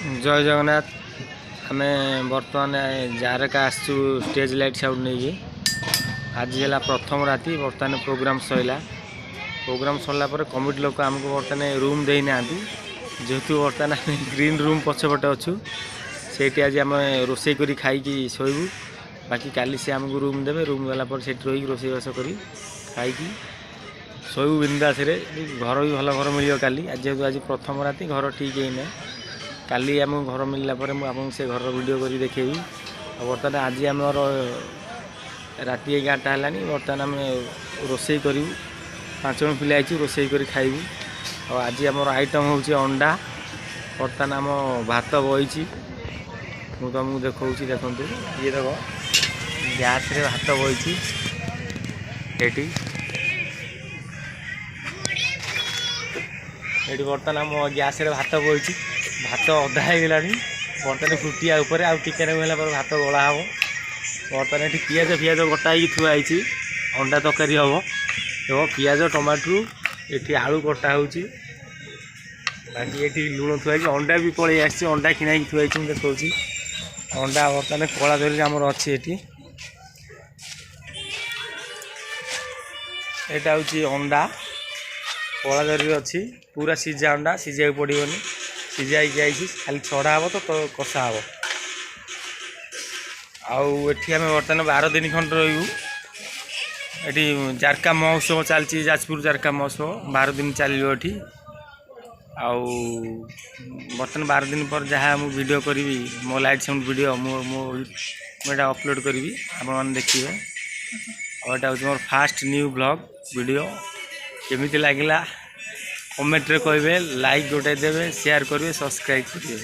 जय जगन्नाथ। आम बर्तमान जारका आसचु स्टेज लाइट साउंड नहीं आज है प्रथम राति बर्तमान प्रोग्राम सरला। प्रोग्राम सरला पर कमिटी लोक आमको बर्तमान रूम देना जेहेतु बर्तमान ग्रीन रूम पछपटे अच्छु से आज आम रोसे कर खाई शोबू। बाकी काली से आमको रूम देवे रूम देला पर सेठ रही रोसईबास कर खाई शोबू बिंदास रे। घर भी भल घर मिल काली आज जेहेतु आज प्रथम राति घर ठीक है ना काली आम घर मिलला पर मुझे से घर वीडियो कर देखेबी। बर्तमान आज आम राति 11टा है बर्तमान आम रोसे करूँ 5 जन पिला रोसे कर खाइबू। और आज आम आइटम हूँ अंडा। बर्तमान आम भात बही मुझे तुमको देखा देखु ये देख गैस रे भात बही ये बर्तमान आम गैस रे भात बही भात अधा होगा बर्तमान फुटिया उपर आउ टिके भात गला हम। बर्तमान ये पियाज फियाज कटाई थुआई अंडा तरकारी हम देख पियाज टमाटो ये आलू कटा हो बाकी ये लुण थुआई अंडा भी पलि आसी अंडा किना थुआई देखा अंडा बर्तमान कला धरी आमर अच्छी यहाँ हूँ अंडा कला धरी अच्छी पूरा सीझा अंडा सीझा पड़ोनी सीझाई खाली छड़ा हम तो कषा हम। आठी आम बर्तमान 12 दिन खंड रही जारका महोत्सव चलती जाजपुर जारका महोत्सव 12 दिन चलो ये बर्तमान 12 दिन पर जहाँ मुझे वीडियो करी मो लाइट साउंड वीडियो मुझे अपलोड करी आप देखिए। और यहाँ हूँ मोर फास्ट न्यू ब्लॉग वीडियो केमी लगे कमेंट रे कहे लाइक गोटे देवे शेयर करेंगे सब्सक्राइब करेंगे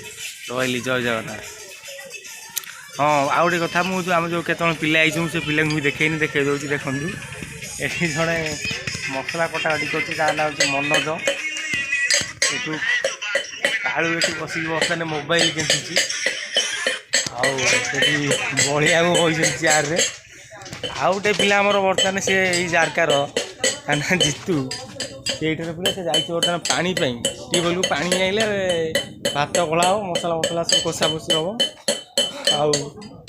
रही जय जगन्नाथ। हाँ आउ गोटे कथा मुझे आम जो केत पिला आई से पिला भी देखेनी देखे दूसरी देखूँ ये जड़े मसला कटाकटी कर मनोज यू कालू ये बसिक बर्तमान मोबाइल केचुची आठी बलिया बही चेयर रे आउ गोटे पिला आमर बर्तमान से यही जारकार ना जीतू से पिला से जाइए बर्तमान पानी ट्यूबवेल को पानी आइले भात गला हम मसला मसला सब कषा कषि हम आउ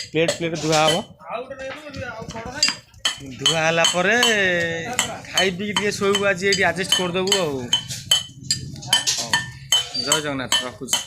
प्लेट प्लेट धुआ हम धुआला खाई पी शोबू आज ये आडजस्ट करदेबू। जय जगन्नाथ रखुच्छी।